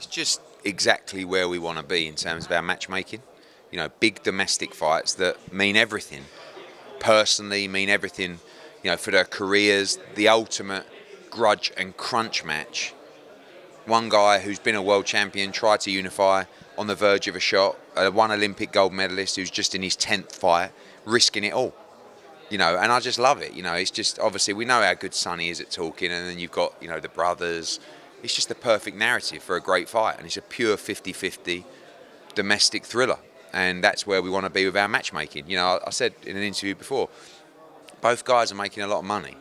It's just exactly where we want to be in terms of our matchmaking. You know, big domestic fights that mean everything. Personally, mean everything, you know, for their careers. The ultimate grudge and crunch match. One guy who's been a world champion, tried to unify, on the verge of a shot. One Olympic gold medalist who's just in his 10th fight, risking it all. You know, and I just love it. You know, it's just, obviously, we know how good Sonny is at talking, and then you've got, you know, the brothers. It's just the perfect narrative for a great fight, and it's a pure 50-50 domestic thriller. And that's where we want to be with our matchmaking. You know, I said in an interview before, both guys are making a lot of money,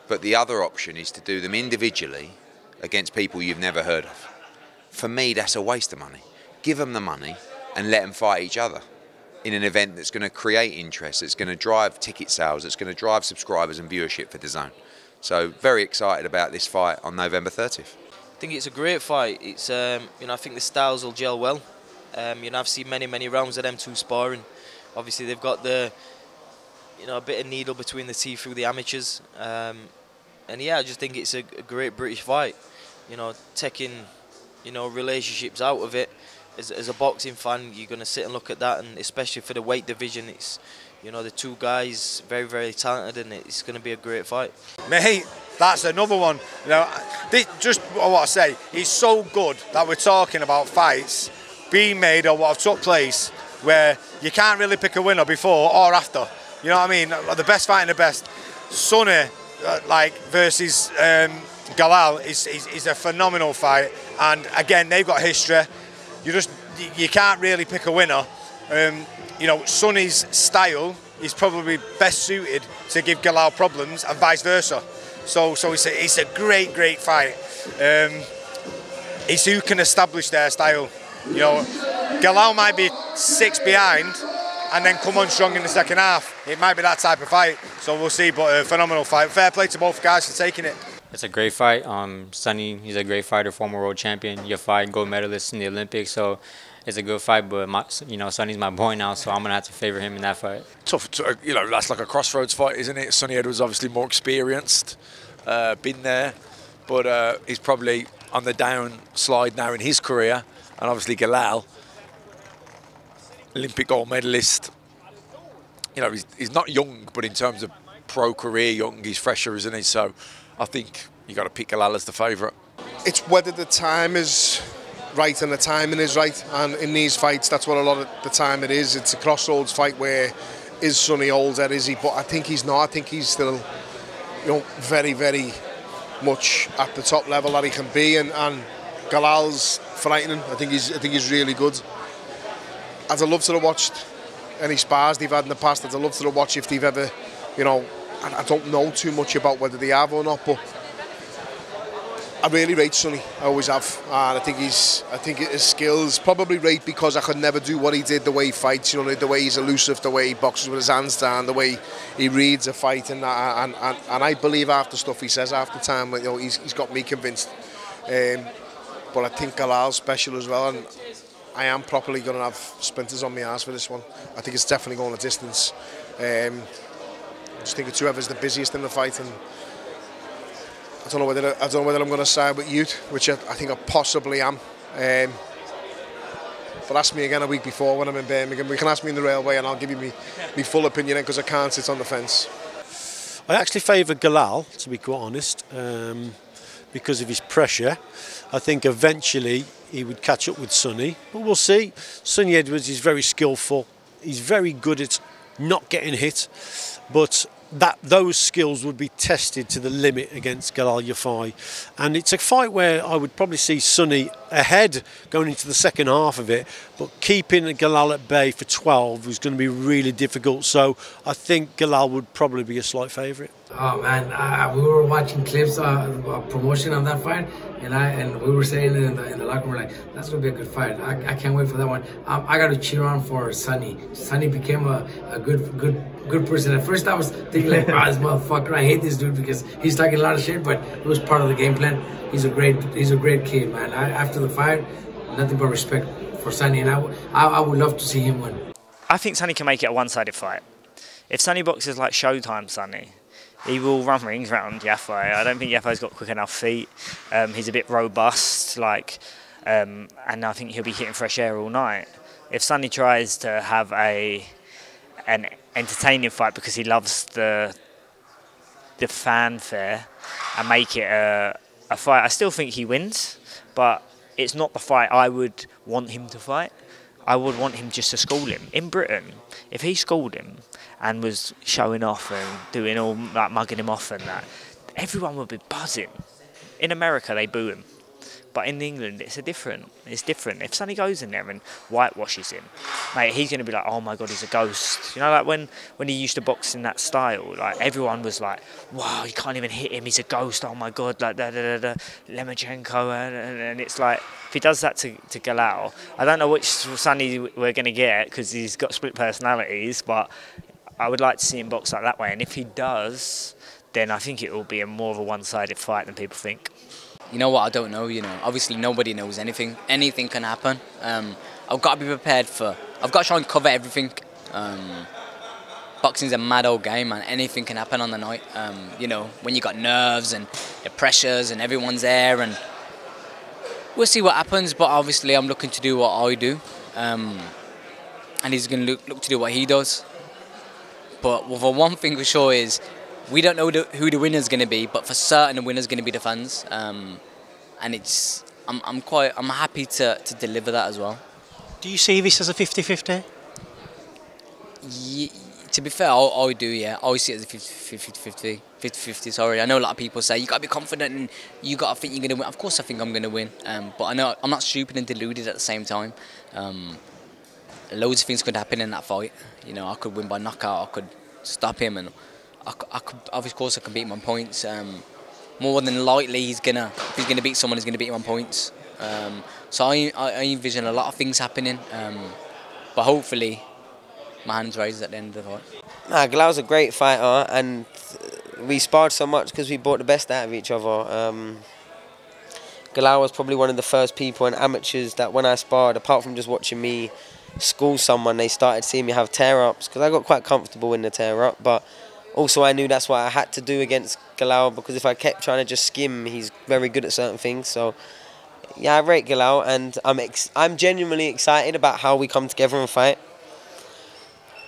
but the other option is to do them individually against people you've never heard of. For me, that's a waste of money. Give them the money and let them fight each other in an event that's going to create interest, that's going to drive ticket sales, that's going to drive subscribers and viewership for DAZN. So very excited about this fight on November 30th. I think it's a great fight. It's you know, I think the styles will gel well. You know, I've seen many rounds of them two sparring. Obviously, they've got the, you know, a bit of needle between the teeth through the amateurs. And yeah, I just think it's a great British fight. You know, taking, you know, relationships out of it. As a boxing fan, you're going to sit and look at that, and especially for the weight division, it's, you know, the two guys very talented, and it's going to be a great fight. Mate, that's another one. You know, just what I say, it's so good that we're talking about fights being made or what have took place where you can't really pick a winner before or after. You know what I mean? The best fighting the best. Sonny, like versus Galal is a phenomenal fight, and again they've got history. You can't really pick a winner. You know, Sonny's style is probably best suited to give Galal problems, and vice versa. So it's a great fight. It's who can establish their style. You know, Galal might be 6 behind and then come on strong in the second half. It might be that type of fight. So we'll see, but a phenomenal fight. Fair play to both guys for taking it. It's a great fight. Sonny, he's a great fighter, former world champion. Yafai, gold medalist in the Olympics. So it's a good fight, but you know, Sonny's my boy now, so I'm gonna have to favor him in that fight. Tough, you know, that's like a crossroads fight, isn't it? Sonny Edwards obviously more experienced, been there, but he's probably on the downslide now in his career. And obviously Galal, Olympic gold medalist. You know, he's not young, but in terms of pro career young, he's fresher, isn't he? So I think you got to pick Galal as the favourite. It's whether the time is right and the timing is right, and in these fights, that's what a lot of the time it is. It's a crossroads fight where is Sonny older, is he? But I think he's not. I think he's still, you know, very much at the top level that he can be, and Galal's frightening. I think he's really good. I'd love to have watched any spars they've had in the past. I'd love to have watched if they've ever, you know, I don't know too much about whether they have or not, but I really rate Sonny. I always have, and I think his skills probably rate because I could never do what he did, the way he fights, you know, the way he's elusive, the way he boxes with his hands down, the way he reads a fight, and I believe half the stuff he says half the time. You know, he's got me convinced. But I think Galal's special as well, and I am properly going to have splinters on my arse for this one. I think it's definitely going a distance. I just think it's whoever's the busiest in the fight, and I don't know whether I'm going to side with Ute, which I think I possibly am. But ask me again a week before when I'm in Birmingham. You can ask me in the railway, and I'll give you my full opinion because I can't sit on the fence. I actually favour Galal, to be quite honest, because of his pressure. I think eventually he would catch up with Sonny, but we'll see. Sonny Edwards is very skillful. He's very good at not getting hit, but those skills would be tested to the limit against Galal Yafai. And it's a fight where I would probably see Sonny ahead going into the second half of it, but keeping Galal at bay for 12 was going to be really difficult. So I think Galal would probably be a slight favourite. Oh man, we were watching clips, promotion of that fight, and we were saying it in the locker room, like, that's gonna be a good fight. I can't wait for that one. I got to cheer on for Sonny. Sonny became a good person. At first I was thinking like, oh, this motherfucker, I hate this dude because he's talking a lot of shit, but it was part of the game plan. He's a great kid, man. After the fight, nothing but respect for Sonny, and I would love to see him win. I think Sonny can make it a one-sided fight. If Sonny boxes like Showtime Sonny, he will run rings around Yafai. I don't think Yafai's got quick enough feet. He's a bit robust. Like, and I think he'll be hitting fresh air all night. If Sonny tries to have an entertaining fight because he loves the fanfare and make it a fight, I still think he wins, but it's not the fight I would want him to fight. I would want him just to school him. In Britain, if he schooled him and was showing off and doing all like mugging him off and that, everyone would be buzzing. In America, they boo him. But in England, it's different. If Sonny goes in there and whitewashes him, mate, he's going to be like, oh my God, he's a ghost. You know, like when he used to box in that style, like everyone was like, wow, you can't even hit him, he's a ghost, oh my God, like Lemachenko. And it's like, if he does that to Galal, I don't know which Sonny we're going to get because he's got split personalities, but I would like to see him box like that way. And if he does, then I think it will be more of a one-sided fight than people think. You know what, I don't know, obviously nobody knows anything. Anything can happen. I've got to be prepared I've got to try and cover everything. Boxing's a mad old game, man. Anything can happen on the night. When you got nerves and the pressures and everyone's there, and we'll see what happens, but obviously I'm looking to do what I do. And he's going to look to do what he does. But well, for one thing for sure is, we don't know who the winner's going to be, but for certain the winner's going to be the fans, and I'm happy to deliver that as well. Do you see this as a 50-50? To be fair, I do, yeah. I always see it as a 50-50. Sorry, I know a lot of people say you got to be confident and you got to think you're going to win. Of course, I think I'm going to win, but I know I'm not stupid and deluded at the same time. Loads of things could happen in that fight. I could win by knockout. I could stop him, and I could, of course, I can beat him on points. More than likely, if he's gonna beat someone, he's gonna beat him on points. So I envision a lot of things happening, but hopefully, my hands raised at the end of the fight. Nah, Galal's a great fighter, and we sparred so much because we brought the best out of each other. Galal was probably one of the first people and amateurs that when I sparred, apart from just watching me school someone, they started seeing me have tear-ups, because I got quite comfortable in the tear-up, but also I knew that's what I had to do against Galal, because if I kept trying to just skim, he's very good at certain things. So yeah, I rate Galal, and I'm genuinely excited about how we come together and fight.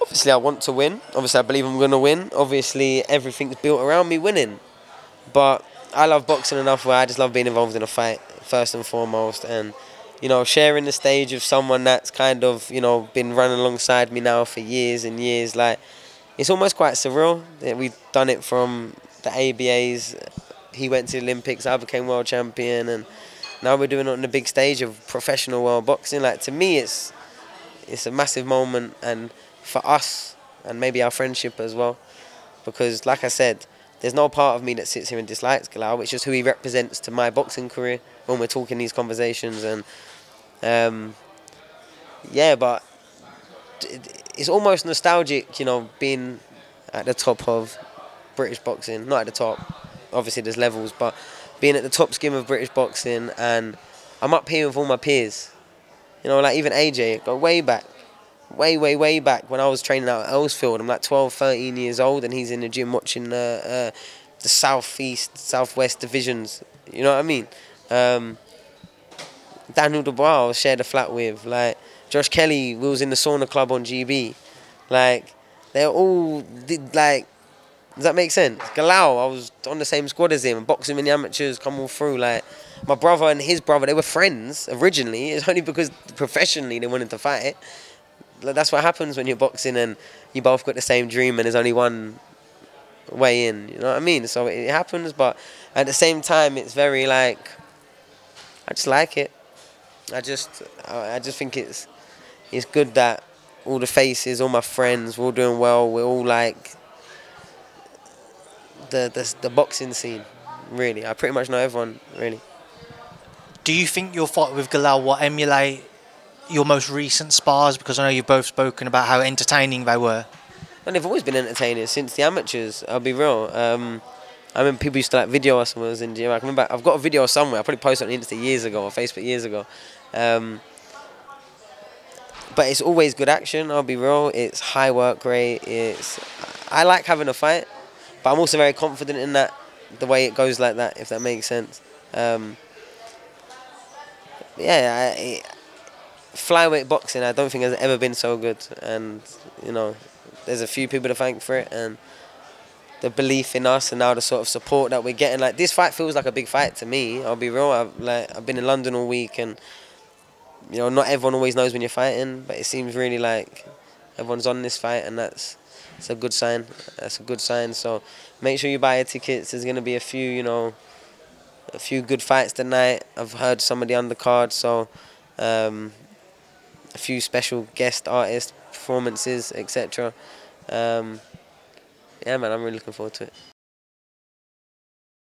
Obviously I want to win, obviously I believe I'm going to win, obviously everything's built around me winning, but I love boxing enough where I just love being involved in a fight first and foremost, and sharing the stage of someone that's kind of, been running alongside me now for years and years. Like, it's almost quite surreal that we've done it from the ABAs. He went to the Olympics, I became world champion, and now we're doing it on the big stage of professional world boxing. Like, to me, it's a massive moment, and for us, and maybe our friendship as well. Because, like I said, there's no part of me that sits here and dislikes Galal. It's just who he represents to my boxing career when we're talking these conversations. And yeah, but it's almost nostalgic, being at the top of British boxing. Not at the top, obviously there's levels, but being at the top skim of British boxing, and I'm up here with all my peers. Like even AJ, go way back. Way back when I was training out at Earlsfield. I'm like 12, 13 years old, and he's in the gym watching the southeast, southwest divisions. You know what I mean? Daniel Dubois I shared a flat with. Like Josh Kelly, we was in the sauna club on GB. Like they're all like. Does that make sense? Galal, I was on the same squad as him, boxing in the amateurs, come all through. Like my brother and his brother, they were friends originally. It's only because professionally they wanted to fight. That's what happens when you're boxing and you both got the same dream and there's only one way in, you know what I mean? So it happens, but at the same time it's very like, I just like it. I just think it's good that all the faces, all my friends, we're all doing well, we're all like the boxing scene, really. I pretty much know everyone, really. Do you think your fight with Galal will emulate your most recent spars? Because I know you've both spoken about how entertaining they were. And they've always been entertaining since the amateurs, I'll be real. I remember people used to like video us when I was in gym. I remember I've got a video somewhere, I probably posted on Insta years ago or Facebook years ago. But it's always good action, I'll be real. It's high work rate. I like having a fight, but I'm also very confident in that, the way it goes like that, if that makes sense. yeah, flyweight boxing, I don't think has ever been so good, and you know, there's a few people to thank for it, and the belief in us, and now the sort of support that we're getting. Like, this fight feels like a big fight to me. I'll be real. I've been in London all week, and you know, not everyone always knows when you're fighting, but it seems really like everyone's on this fight, and it's a good sign. That's a good sign. So make sure you buy your tickets. There's gonna be a few, you know, a few good fights tonight. I've heard some of the undercards, so a few special guest artist performances, etc. Yeah, man, I'm really looking forward to it.